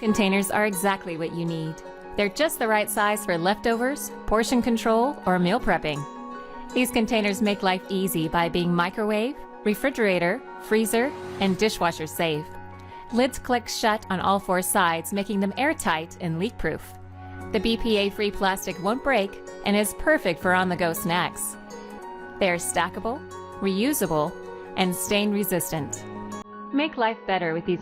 Containers are exactly what you need. They're just the right size for leftovers, portion control, or meal prepping. These containers make life easy by being microwave, refrigerator, freezer, and dishwasher safe. Lids click shut on all four sides, making them airtight and leak-proof. The BPA-free plastic won't break and is perfect for on-the-go snacks. They are stackable, reusable, and stain-resistant. Make life better with these